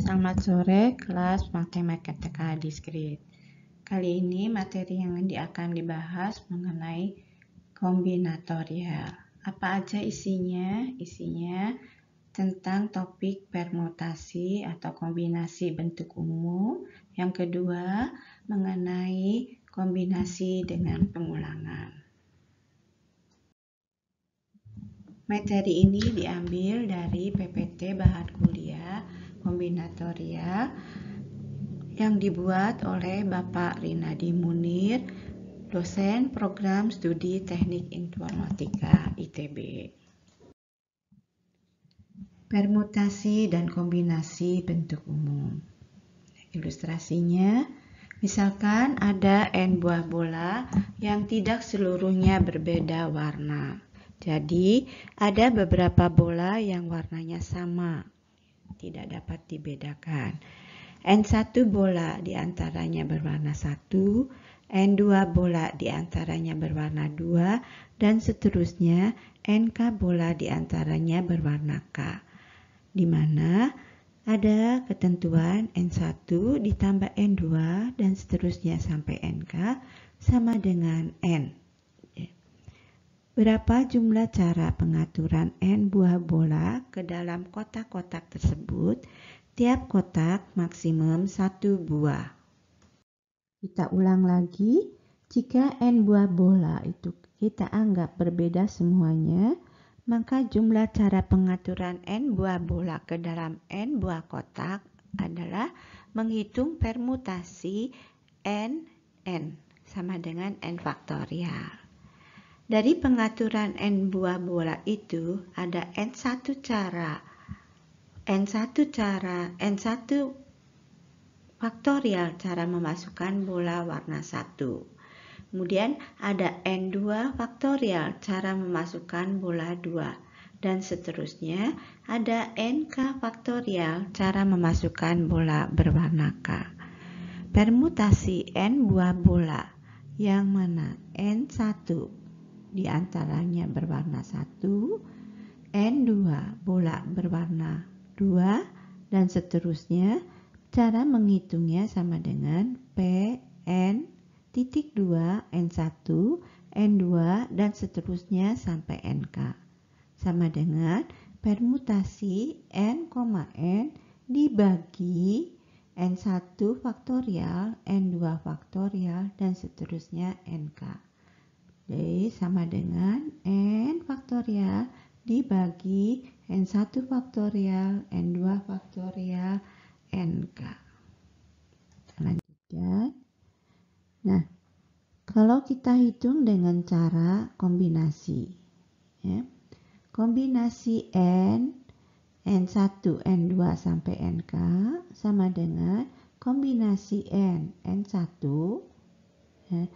Selamat sore kelas Matematika Diskrit. Kali ini materi yang akan dibahas mengenai kombinatorial. Apa aja isinya? Isinya tentang topik permutasi atau kombinasi bentuk umum. Yang kedua, mengenai kombinasi dengan pengulangan. Materi ini diambil dari PPT Bahan Kuliah Kombinatorial yang dibuat oleh Bapak Rinadi Munir, dosen program studi Teknik Informatika ITB. Permutasi dan kombinasi bentuk umum. Ilustrasinya, misalkan ada n buah bola yang tidak seluruhnya berbeda warna. Jadi, ada beberapa bola yang warnanya sama, tidak dapat dibedakan. N1 bola diantaranya berwarna 1, N2 bola diantaranya berwarna 2, dan seterusnya NK bola diantaranya berwarna K. Di mana ada ketentuan N1 ditambah N2 dan seterusnya sampai NK sama dengan N. Berapa jumlah cara pengaturan N buah bola ke dalam kotak-kotak tersebut? Tiap kotak maksimum 1 buah. Kita ulang lagi, jika N buah bola itu kita anggap berbeda semuanya, maka jumlah cara pengaturan N buah bola ke dalam N buah kotak adalah menghitung permutasi N sama dengan N faktorial. Dari pengaturan N buah bola itu ada N1 faktorial cara memasukkan bola warna 1. Kemudian ada N2 faktorial cara memasukkan bola 2. Dan seterusnya ada NK faktorial cara memasukkan bola berwarna K. Permutasi N buah bola yang mana N1 diantaranya berwarna 1, N2 bola berwarna 2, dan seterusnya. Cara menghitungnya sama dengan Pn titik 2, N1, N2, dan seterusnya sampai NK. Sama dengan permutasi N, N dibagi N1 faktorial, N2 faktorial, dan seterusnya NK. Jadi sama dengan N faktorial dibagi N1 faktorial, N2 faktorial, NK. Lanjutkan. Nah, kalau kita hitung dengan cara kombinasi, ya, kombinasi N1, N2 sampai NK sama dengan kombinasi N1, ya.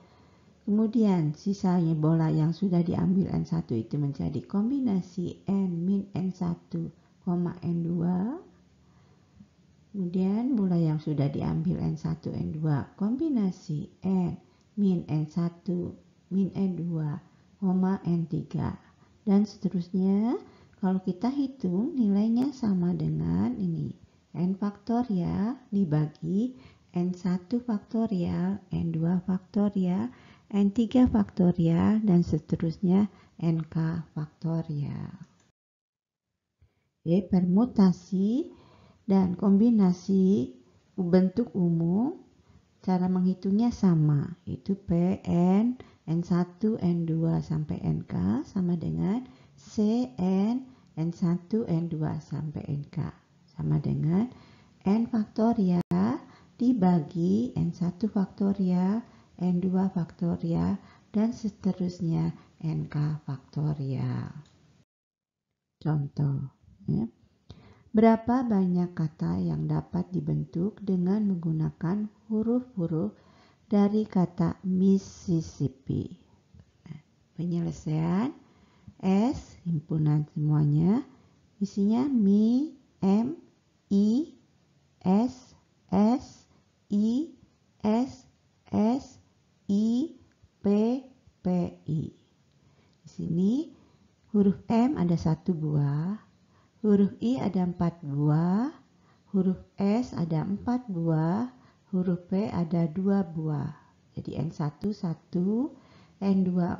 Kemudian sisanya bola yang sudah diambil N1 itu menjadi kombinasi N min N1, N2. Kemudian bola yang sudah diambil N1, N2 kombinasi N min N1 min N2, N3. Dan seterusnya kalau kita hitung nilainya sama dengan ini. N faktorial dibagi N1 faktorial, N2 faktorial, N3 faktorial, dan seterusnya NK faktorial. Oke, permutasi dan kombinasi bentuk umum, cara menghitungnya sama, itu Pn N1, N2 sampai NK sama dengan Cn N1, N2 sampai NK sama dengan N faktorial dibagi N1 faktorial, N2 faktorial, dan seterusnya NK faktorial. Contoh, ya. Berapa banyak kata yang dapat dibentuk dengan menggunakan huruf-huruf dari kata Mississippi? Nah, penyelesaian S, himpunan semuanya, isinya Mi, M, I, S, I, S, I, P, I. Di sini huruf M ada 1 buah, huruf I ada 4 buah, huruf S ada 4 buah, huruf P ada 2 buah. Jadi N1 1, N2 4,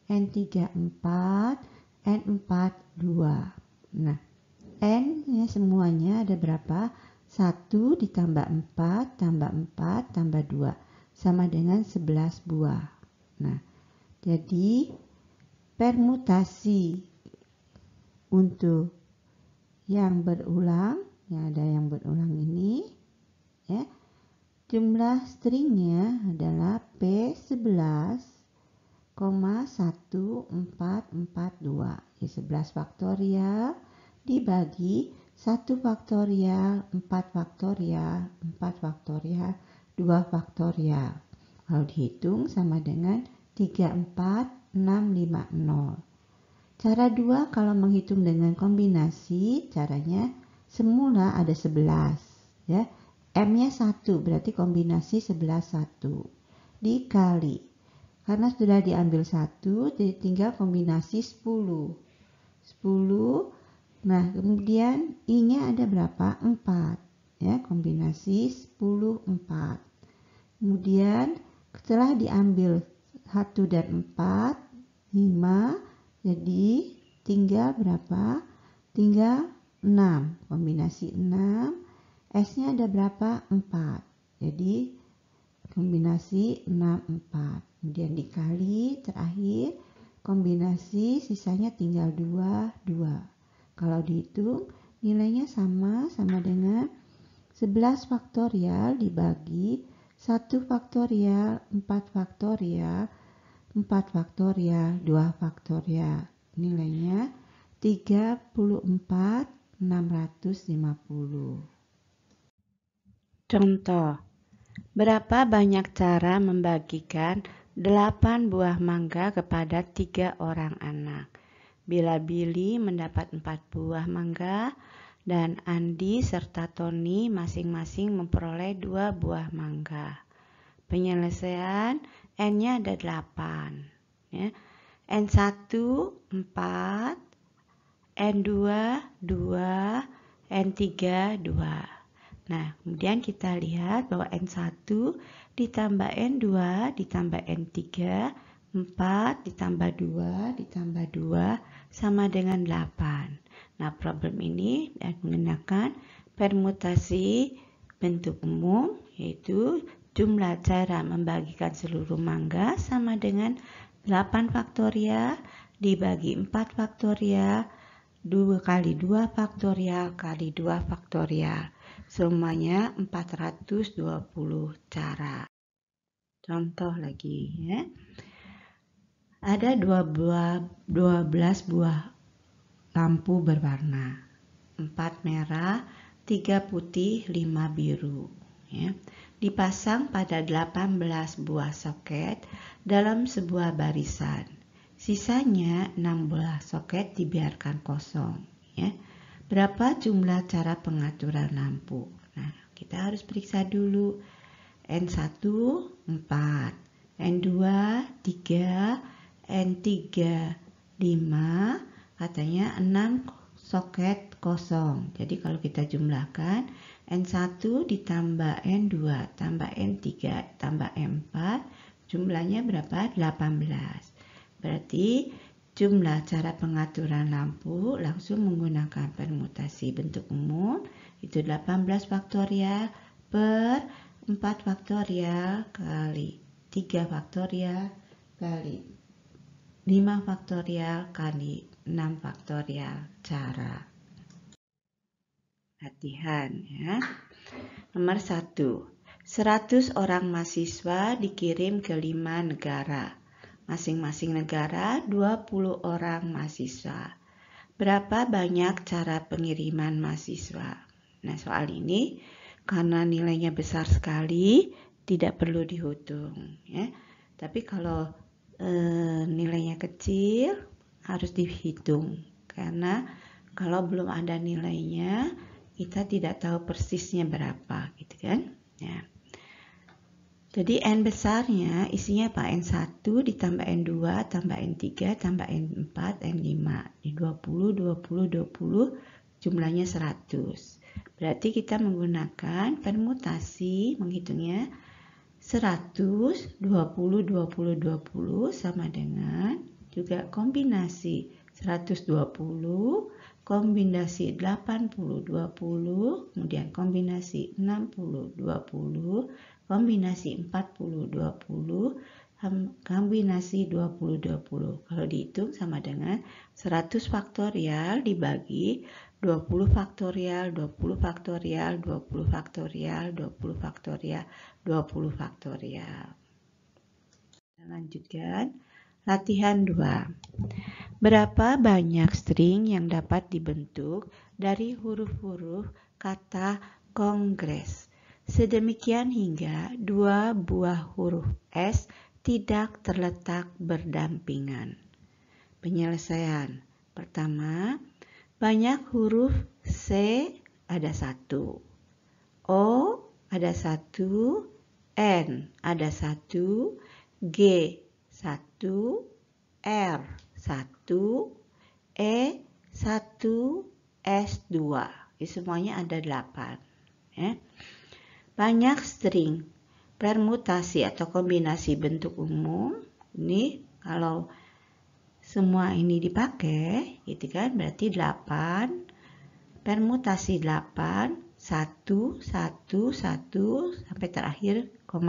N3 4, N4 2. Nah, N ya semuanya ada berapa? 1 ditambah 4 tambah 4 tambah 2 sama dengan 11 buah. Nah, jadi permutasi untuk yang berulang, ya ada yang berulang ini, ya. Jumlah stringnya adalah P11,1442. Ya 11 faktorial dibagi 1 faktorial, 4 faktorial, 4 faktorial, 2 faktorial. Kalau dihitung sama dengan 34650. Cara 2 kalau menghitung dengan kombinasi, caranya semula ada 11, ya. M-nya 1, berarti kombinasi 11 1 dikali. Karena sudah diambil 1, jadi tinggal kombinasi 10. 10. Nah, kemudian I-nya ada berapa? 4, ya, kombinasi 10 4. Kemudian setelah diambil 1 dan 4, 5, jadi tinggal berapa? Tinggal 6. Kombinasi 6. S-nya ada berapa? 4. Jadi kombinasi 6 4. Kemudian dikali terakhir kombinasi sisanya tinggal 2 2. Kalau dihitung nilainya sama dengan 11 faktorial dibagi 1 faktorial, 4 faktorial, 4 faktorial, 2 faktorial. Nilainya 34.650. Contoh, berapa banyak cara membagikan 8 buah mangga kepada 3 orang anak? Bila Billy mendapat 4 buah mangga dan Andi serta Tony masing-masing memperoleh 2 buah mangga. Penyelesaian N-nya ada 8, ya. N1 4, N2 2, N3 2. Nah, kemudian kita lihat bahwa N1 ditambah N2 ditambah N3, 4 ditambah 2 ditambah 2 sama dengan 8. Nah, problem ini menggunakan permutasi bentuk umum, yaitu jumlah cara membagikan seluruh mangga sama dengan 8 faktorial dibagi 4 faktorial 2 kali 2 faktorial kali 2 faktorial. Semuanya 420 cara. Contoh lagi, ya. Ada 12 buah lampu berwarna. 4 merah, 3 putih, 5 biru, ya. Dipasang pada 18 buah soket dalam sebuah barisan. Sisanya 6 buah soket dibiarkan kosong, ya. Berapa jumlah cara pengaturan lampu? Nah, kita harus periksa dulu. N1 4, N2 3, N3 5, katanya 6 soket kosong. Jadi kalau kita jumlahkan N1 ditambah N2 tambah N3 tambah N4, jumlahnya berapa? 18. Berarti jumlah cara pengaturan lampu langsung menggunakan permutasi bentuk umum, itu 18 faktorial per 4 faktorial kali 3 faktorial kali 5 faktorial kali 6 faktorial cara. Latihan, ya. Nomor 1. 100 orang mahasiswa dikirim ke 5 negara. Masing-masing negara 20 orang mahasiswa. Berapa banyak cara pengiriman mahasiswa? Nah, soal ini karena nilainya besar sekali tidak perlu dihitung, ya. Tapi kalau nilainya kecil harus dihitung, karena kalau belum ada nilainya kita tidak tahu persisnya berapa, gitu kan, ya. Jadi N besarnya isinya apa? N1 ditambah N2 tambah N3 tambah N4 N5. Di 20 jumlahnya 100. Berarti kita menggunakan permutasi menghitungnya 100, 20, 20, 20 sama dengan juga kombinasi 120, kombinasi 80, 20, kemudian kombinasi 60, 20, kombinasi 40, 20, kombinasi 20, 20. Kalau dihitung sama dengan 100 faktorial dibagi 20 faktorial, 20 faktorial, 20 faktorial, 20 faktorial, 20 faktorial. Kita lanjutkan. Latihan 2. Berapa banyak string yang dapat dibentuk dari huruf-huruf kata Kongres? Sedemikian hingga 2 buah huruf S tidak terletak berdampingan. Penyelesaian. Pertama, banyak huruf C ada 1, O ada 1, N ada 1, G 1, R 1, E 1, S 2. Ini semuanya ada 8. Ya. Banyak string permutasi atau kombinasi bentuk umum. Ini kalau semua ini dipakai, gitu kan, berarti 8, permutasi 8, 1, 1, 1, sampai terakhir, 2.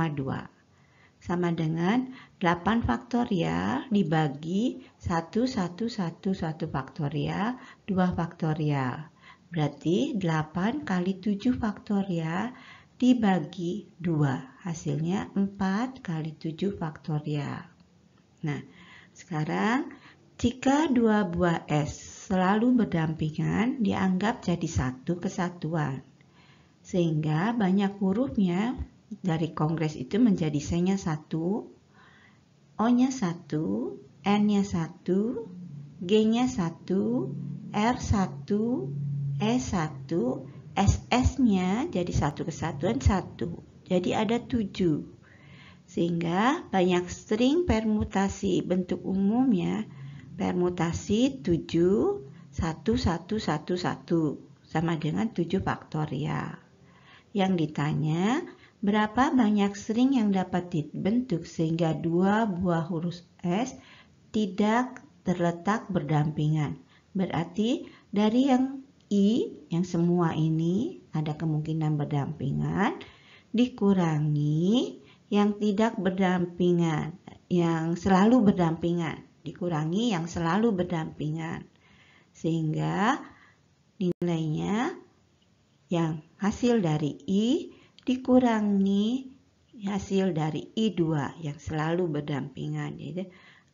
Sama dengan 8 faktorial dibagi 1, 1, 1, 1 faktorial, 2 faktorial. Berarti 8 kali 7 faktorial dibagi 2. Hasilnya 4 kali 7 faktorial. Nah, sekarang jika 2 buah S selalu berdampingan, dianggap jadi satu kesatuan. Sehingga banyak hurufnya dari Kongres itu menjadi C-nya 1, O-nya 1, N-nya 1, G-nya 1, R 1, E 1, SS-nya jadi satu kesatuan 1. Jadi ada 7. Sehingga banyak string permutasi bentuk umumnya permutasi 7, 1, 1, 1, 1 sama dengan 7 faktorial. Yang ditanya, berapa banyak string yang dapat dibentuk sehingga 2 buah huruf S tidak terletak berdampingan. Berarti dari yang I, yang semua ini ada kemungkinan berdampingan, dikurangi yang tidak berdampingan, yang selalu berdampingan, dikurangi yang selalu berdampingan. Sehingga nilainya yang hasil dari I dikurangi hasil dari I2 yang selalu berdampingan. Jadi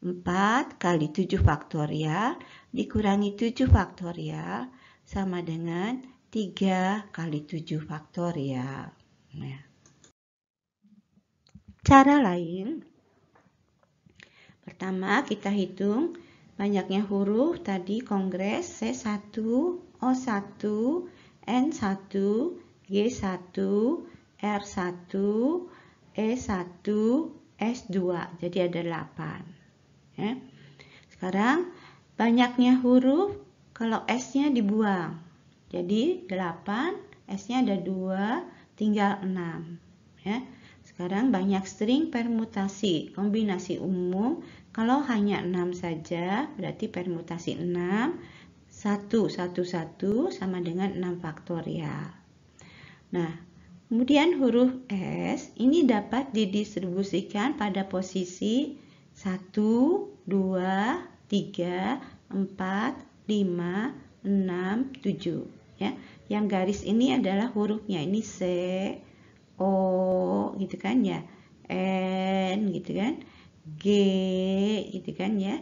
4 kali 7 faktorial dikurangi 7 faktorial sama dengan 3 kali 7 faktorial. Nah, cara lain, pertama kita hitung banyaknya huruf tadi Kongres C1, O1, N1, G1, R1, E1, S2. Jadi ada 8. Ya. Sekarang banyaknya huruf kalau S-nya dibuang. Jadi 8, S-nya ada 2, tinggal 6. Ya. Sekarang banyak string permutasi, kombinasi umum. Kalau hanya 6 saja, berarti permutasi 6, 1, 1, 1 sama dengan 6 faktorial. Nah, kemudian huruf S ini dapat didistribusikan pada posisi 1, 2, 3, 4, 5, 6, 7. Ya. Yang garis ini adalah hurufnya. Ini C, O gitu kan ya, N gitu kan, G gitu kan ya,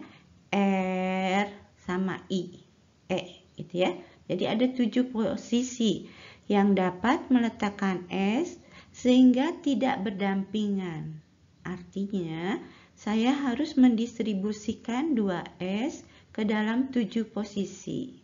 R sama I, E gitu ya. Jadi ada 7 posisi yang dapat meletakkan S sehingga tidak berdampingan. Artinya saya harus mendistribusikan 2S ke dalam 7 posisi.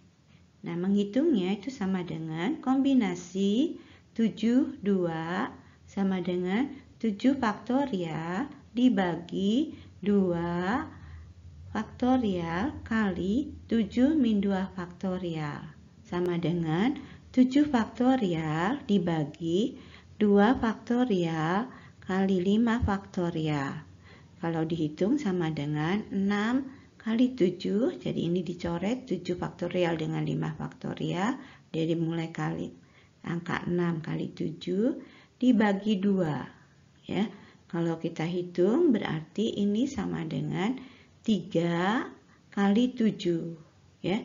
Nah, menghitungnya itu sama dengan kombinasi 7, 2 sama dengan 7 faktorial dibagi 2 faktorial kali 7 min 2 faktorial sama dengan 7 faktorial dibagi 2 faktorial kali 5 faktorial. Kalau dihitung sama dengan 6 kali 7, jadi ini dicoret 7 faktorial dengan 5 faktorial, jadi mulai kali angka 6 kali 7 dibagi 2. Ya. Kalau kita hitung berarti ini sama dengan 3 kali 7. Ya.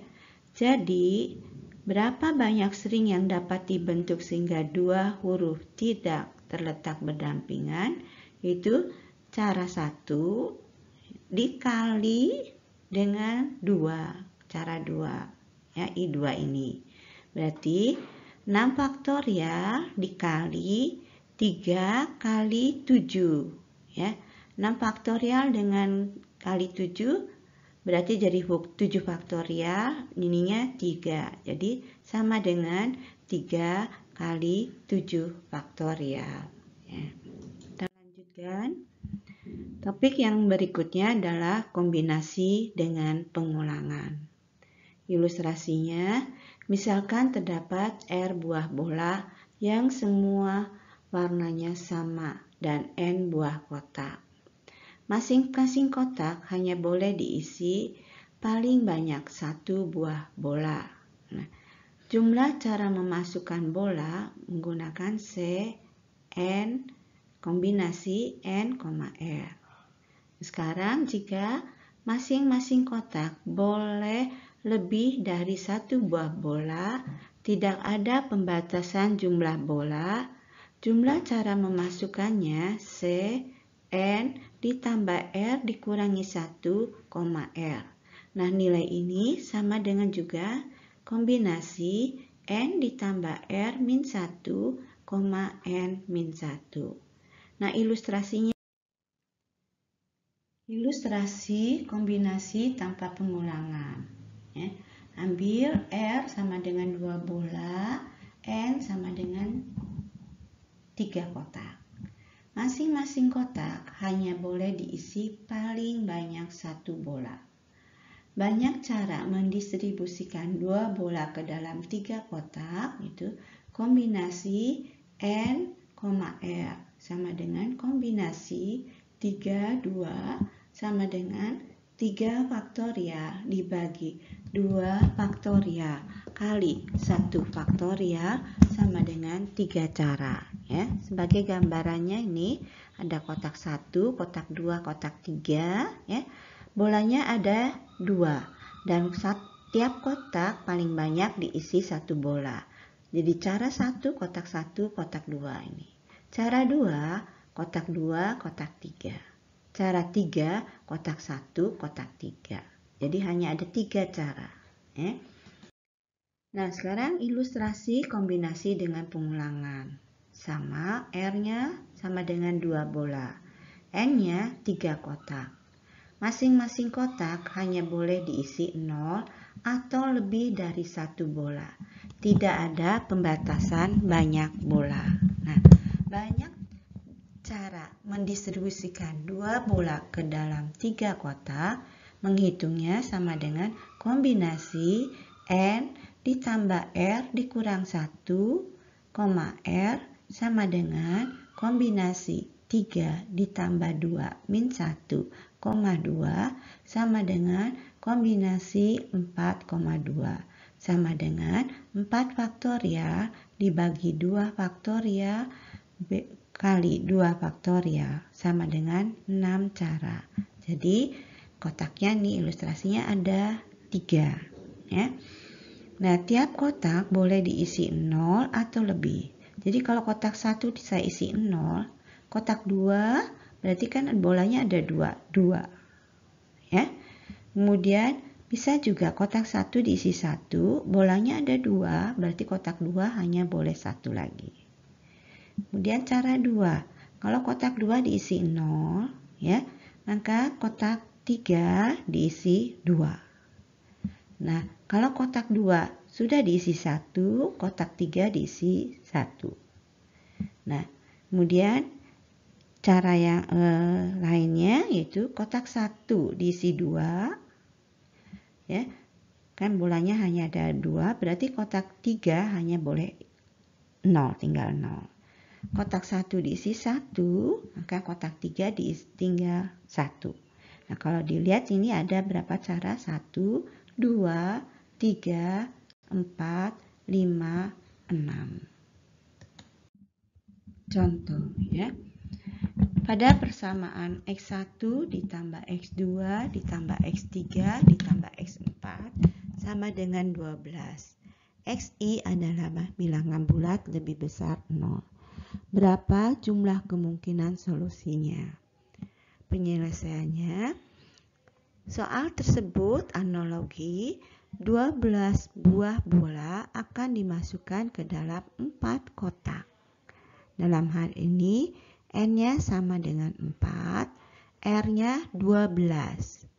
Jadi berapa banyak string yang dapat dibentuk sehingga dua huruf tidak terletak berdampingan? Itu cara 1 dikali dengan 2, cara 2, ya, I2 ini. Berarti 6 faktorial dikali 3 kali 7, ya. 6 faktorial dengan kali 7 berarti jadi 7 faktorial, ininya 3. Jadi sama dengan 3 kali 7 faktorial. Ya. Kita lanjutkan. Topik yang berikutnya adalah kombinasi dengan pengulangan. Ilustrasinya, misalkan terdapat R buah bola yang semua warnanya sama dan N buah kotak. Masing-masing kotak hanya boleh diisi paling banyak 1 buah bola. Nah, jumlah cara memasukkan bola menggunakan C, N, kombinasi N, R. Sekarang jika masing-masing kotak boleh lebih dari 1 buah bola, tidak ada pembatasan jumlah bola, jumlah cara memasukkannya C, N ditambah R dikurangi 1, R. Nah, nilai ini sama dengan juga kombinasi N ditambah R min 1, N min 1. Nah, ilustrasi kombinasi tanpa pengulangan. Ya. Ambil R sama dengan 2 bola, N sama dengan 3 kotak. Masing-masing kotak hanya boleh diisi paling banyak 1 bola. Banyak cara mendistribusikan 2 bola ke dalam 3 kotak, itu kombinasi N, R sama dengan kombinasi 3, 2 sama dengan 3 faktorial dibagi 2 faktorial kali 1 faktorial sama dengan 3 cara. Ya, sebagai gambarannya ini ada kotak 1, kotak 2, kotak 3. Ya. Bolanya ada 2 dan setiap kotak paling banyak diisi 1 bola. Jadi cara 1 kotak 1, kotak 2 ini. Cara 2 kotak 2, kotak 3. Cara 3 kotak 1, kotak 3. Jadi hanya ada 3 cara. Ya. Nah, sekarang ilustrasi kombinasi dengan pengulangan. Sama, R-nya sama dengan 2 bola. N-nya 3 kotak. Masing-masing kotak hanya boleh diisi 0 atau lebih dari 1 bola. Tidak ada pembatasan banyak bola. Nah, banyak cara mendistribusikan 2 bola ke dalam 3 kotak. Menghitungnya sama dengan kombinasi N ditambah R dikurang 1, R sama dengan kombinasi 3 ditambah 2 min 1, 2 sama dengan kombinasi 4,2 sama dengan 4 faktorial dibagi 2 faktorial kali 2 faktorial sama dengan 6 cara. Jadi kotaknya nih ilustrasinya ada 3. Ya. Nah, tiap kotak boleh diisi 0 atau lebih. Jadi kalau kotak 1 saya isi 0, kotak 2 berarti kan bolanya ada 2. Ya. Kemudian bisa juga kotak 1 diisi 1, bolanya ada 2, berarti kotak 2 hanya boleh 1 lagi. Kemudian cara 2, kalau kotak 2 diisi 0, ya, maka kotak 3 diisi 2. Nah, kalau kotak 2 sudah diisi 1, kotak 3 diisi 1. Nah, kemudian cara yang lainnya yaitu kotak 1 diisi 2. Ya. Kan bolanya hanya ada 2, berarti kotak 3 hanya boleh 0, tinggal 0. Kotak 1 diisi 1, maka kotak 3 diisi tinggal 1. Nah, kalau dilihat ini ada berapa cara? 1, 2, 3, 4, 5, 6. Contoh ya. Pada persamaan X1 ditambah X2 ditambah X3 ditambah X4 sama dengan 12. Xi adalah bilangan bulat lebih besar 0. Berapa jumlah kemungkinan solusinya? Penyelesaiannya, soal tersebut analogi 12 buah bola akan dimasukkan ke dalam 4 kotak. Dalam hal ini, N-nya sama dengan 4, R-nya 12.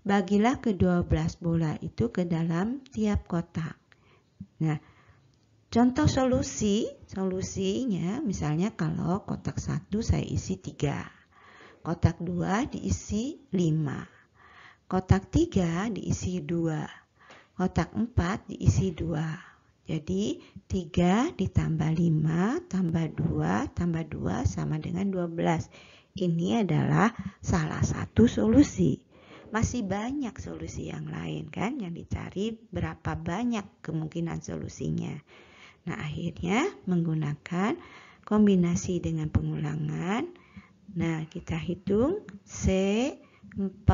Bagilah ke-12 bola itu ke dalam tiap kotak. Nah, contoh solusinya misalnya kalau kotak 1 saya isi 3, kotak 2 diisi 5, kotak 3 diisi 2, kotak 4 diisi 2. Jadi 3 ditambah 5 tambah 2 tambah 2 sama dengan 12. Ini adalah salah satu solusi. Masih banyak solusi yang lain kan yang dicari, berapa banyak kemungkinan solusinya. Nah, akhirnya menggunakan kombinasi dengan pengulangan. Nah, kita hitung C4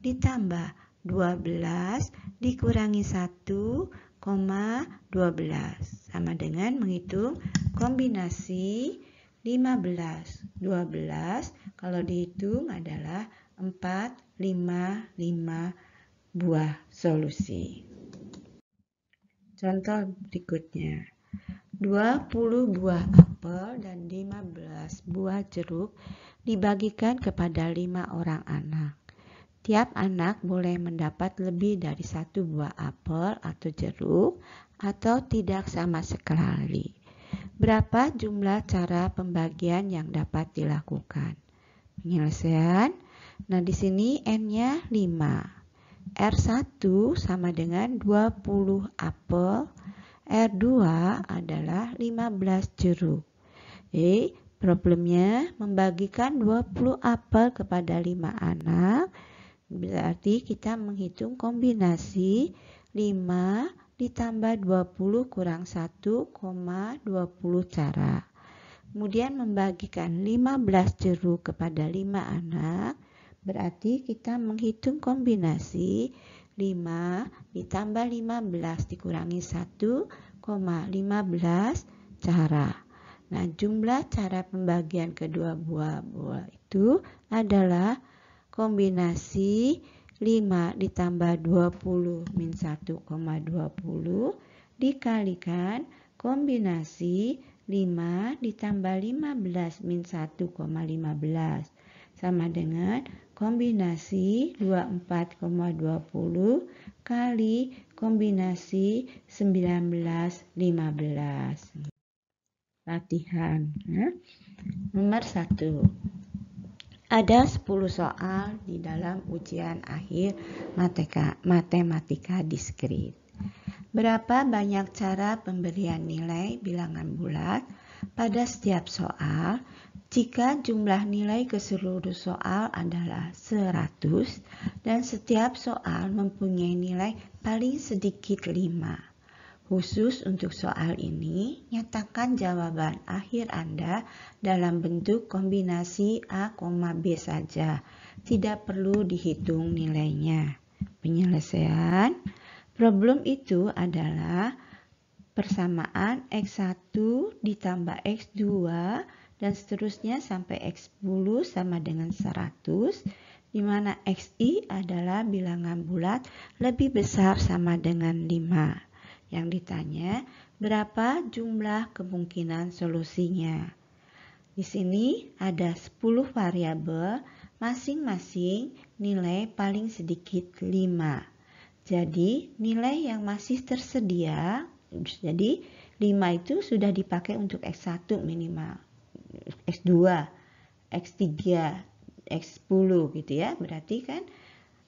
ditambah 12 dikurangi 1, 12 sama dengan menghitung kombinasi 15, 12 kalau dihitung adalah 4, 5 buah solusi. Contoh berikutnya, 20 buah apel dan 15 buah jeruk dibagikan kepada 5 orang anak. Tiap anak boleh mendapat lebih dari 1 buah apel atau jeruk atau tidak sama sekali. Berapa jumlah cara pembagian yang dapat dilakukan? Penyelesaian. Nah, di sini N-nya 5. R1 sama dengan 20 apel. R2 adalah 15 jeruk. Jadi, problemnya membagikan 20 apel kepada 5 anak. Berarti kita menghitung kombinasi 5 ditambah 20 kurang 1, 20 cara. Kemudian membagikan 15 jeruk kepada 5 anak. Berarti kita menghitung kombinasi 5 ditambah 15 dikurangi 1, 15 cara. Nah, jumlah cara pembagian kedua buah itu adalah kombinasi 5 ditambah 20 min 1,20 dikalikan kombinasi 5 ditambah 15 min 1,15 sama dengan kombinasi 24,20 kali kombinasi 19,15. Latihan nomor 1. Ada 10 soal di dalam ujian akhir matematika diskrit. Berapa banyak cara pemberian nilai bilangan bulat pada setiap soal jika jumlah nilai keseluruh soal adalah 100 dan setiap soal mempunyai nilai paling sedikit 5. Khusus untuk soal ini, nyatakan jawaban akhir Anda dalam bentuk kombinasi A, B saja. Tidak perlu dihitung nilainya. Penyelesaian. Problem itu adalah persamaan X1 ditambah X2 dan seterusnya sampai X10 sama dengan 100, di mana Xi adalah bilangan bulat lebih besar sama dengan 5. Yang ditanya, berapa jumlah kemungkinan solusinya? Di sini ada 10 variabel, masing-masing nilai paling sedikit 5. Jadi, nilai yang masih tersedia, jadi 5 itu sudah dipakai untuk X1 minimal, X2, X3, X10 gitu ya. Berarti kan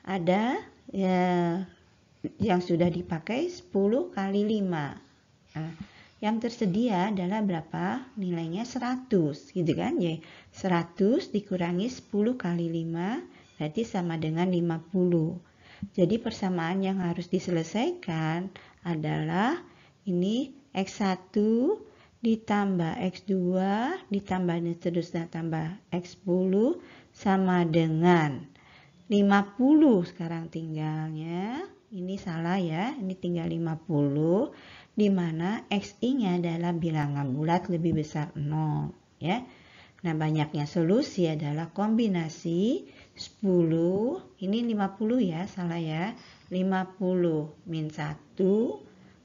ada 5 yang sudah dipakai 10 kali 5. Nah, yang tersedia adalah berapa? Nilainya 100, gitu kan? Ya, 100 dikurangi 10 kali 5 berarti sama dengan 50. Jadi persamaan yang harus diselesaikan adalah ini X1 ditambah X2 ditambah dan seterusnya tambah X10 sama dengan 50. Sekarang tinggalnya, ini salah ya, ini tinggal 50, di mana XI-nya adalah bilangan bulat lebih besar 0, ya. Nah, banyaknya solusi adalah kombinasi 10, ini 50 ya, salah ya, 50 min 1,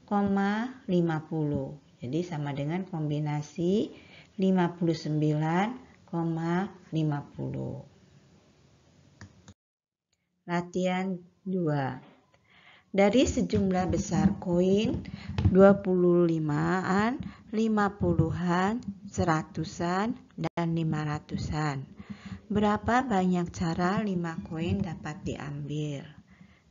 50. Jadi sama dengan kombinasi 59,50. Latihan 2. Dari sejumlah besar koin 25-an, 50-an, 100-an, dan 500-an. Berapa banyak cara 5 koin dapat diambil?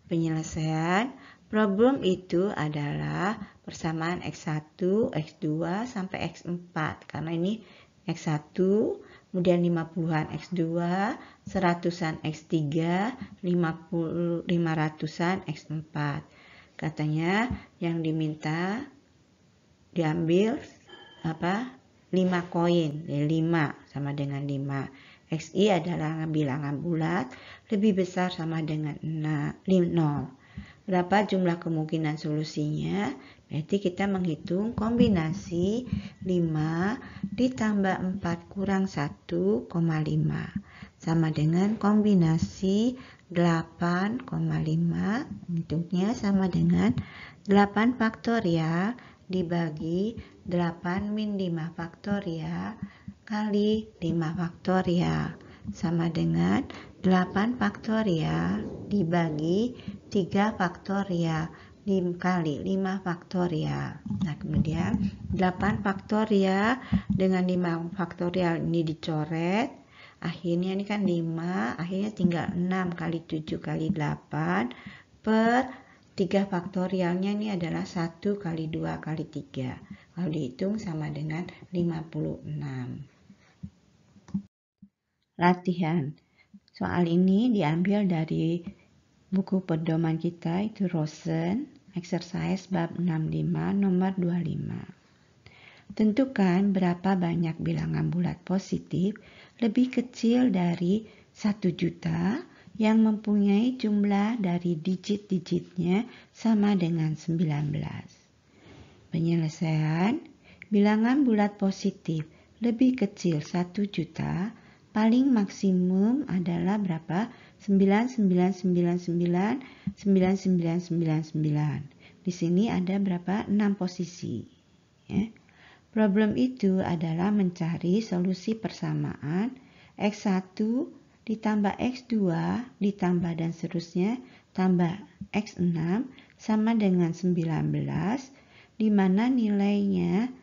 Penyelesaian problem itu adalah persamaan X1, X2, sampai X4. Karena ini X1, kemudian 50-an X2, 100-an X3, 500-an X4. Katanya yang diminta diambil 5 koin, 5 sama dengan 5. XI adalah bilangan bulat, lebih besar sama dengan 0. Berapa jumlah kemungkinan solusinya? Berarti kita menghitung kombinasi 5 ditambah 4 kurang 1,5 sama dengan kombinasi 8,5, hitungnya sama dengan 8 faktorial dibagi 8 min 5 faktorial kali 5 faktorial sama dengan 8 faktorial dibagi 3 faktorial kali 5 faktorial. Nah, kemudian 8 faktorial dengan 5 faktorial ini dicoret. Akhirnya ini kan 5, akhirnya tinggal 6 kali 7 kali 8 per 3 faktorialnya ini adalah 1 kali 2 kali 3. Kalau dihitung sama dengan 56. Latihan. Soal ini diambil dari buku pedoman kita, itu Rosen, exercise bab 65 nomor 25. Tentukan berapa banyak bilangan bulat positif lebih kecil dari 1 juta yang mempunyai jumlah dari digit-digitnya sama dengan 19. Penyelesaian, bilangan bulat positif lebih kecil 1 juta, paling maksimum adalah berapa? 99999999. Di sini ada berapa? 6 posisi. Ya. Problem itu adalah mencari solusi persamaan X1 ditambah X2 ditambah dan seterusnya tambah X6 sama dengan 19, di mana nilainya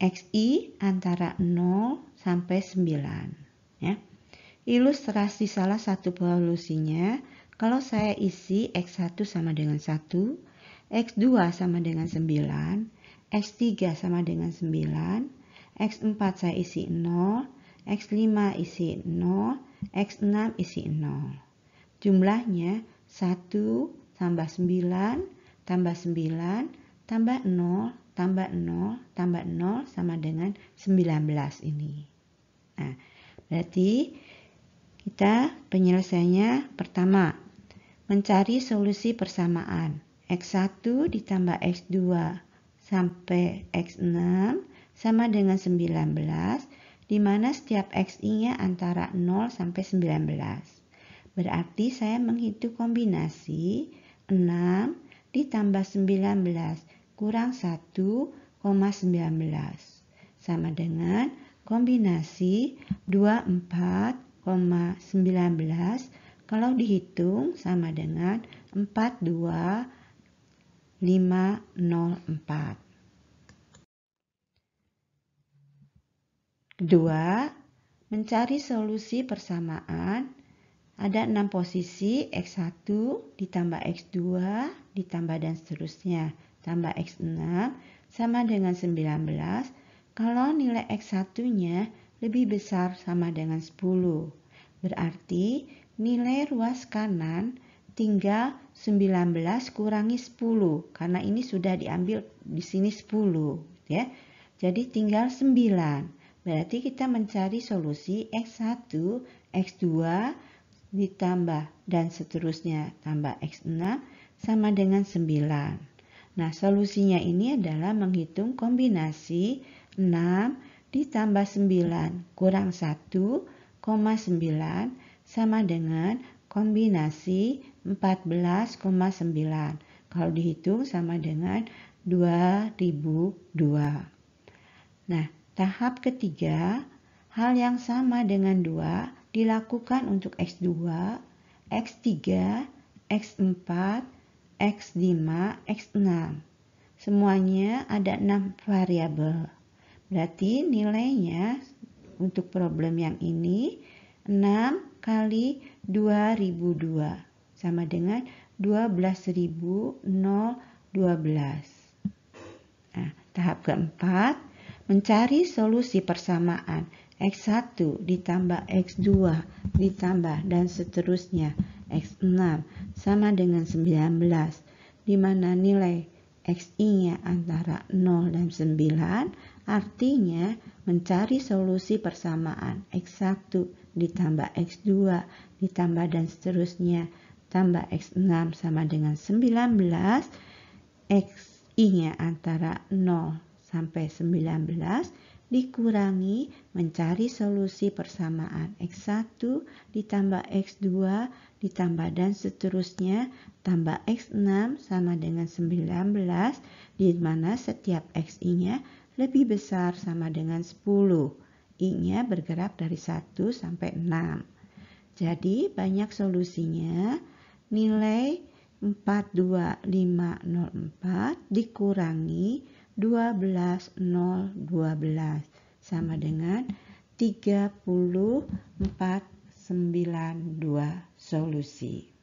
XI antara 0 sampai 9. Ya. Ilustrasi salah satu solusinya, kalau saya isi X1 sama dengan 1, X2 sama dengan 9, X3 sama dengan 9, X4 saya isi 0, X5 isi 0, X6 isi 0. Jumlahnya 1 tambah 9, tambah 9, tambah 0, tambah 0, tambah 0 sama dengan 19 ini. Nah, berarti kita penyelesaiannya pertama, mencari solusi persamaan X1 ditambah X2 sampai X6 sama dengan 19, di mana setiap XI-nya antara 0 sampai 19. Berarti saya menghitung kombinasi 6 ditambah 19 kurang 1,19 sama dengan kombinasi 24,19 kalau dihitung sama dengan 42504. Kedua, mencari solusi persamaan Ada 6 posisi, X1 ditambah X2 ditambah dan seterusnya, tambah X6 sama dengan 19. Kalau nilai X1-nya lebih besar sama dengan 10. Berarti nilai ruas kanan tinggal 19 kurangi 10. Karena ini sudah diambil di sini 10. Ya. Jadi tinggal 9. Berarti kita mencari solusi X1, X2, ditambah dan seterusnya tambah X6 sama dengan 9. Nah, solusinya ini adalah menghitung kombinasi 6 ditambah 9 kurang 1,9 sama dengan kombinasi 14,9. Kalau dihitung sama dengan 2002. Nah, tahap ketiga, hal yang sama dengan 2 dilakukan untuk X2, X3, X4, X5, X6. Semuanya ada 6 variabel. Berarti nilainya untuk problem yang ini 6 kali 2002 sama dengan 12.012. Nah, tahap keempat, mencari solusi persamaan X1 ditambah X2 ditambah dan seterusnya X6 sama dengan 19, di mana nilai XI-nya antara 0 dan 9, artinya mencari solusi persamaan X1 ditambah X2 ditambah dan seterusnya tambah X6 sama dengan 19, XI-nya antara 0 sampai 19 dikurangi mencari solusi persamaan X1 ditambah X2 ditambah dan seterusnya tambah X6 sama dengan 19, di mana setiap XI-nya lebih besar sama dengan 10. I-nya bergerak dari 1 sampai 6. Jadi banyak solusinya. Nilai 42504 dikurangi 12.012 sama dengan 3492 solusi.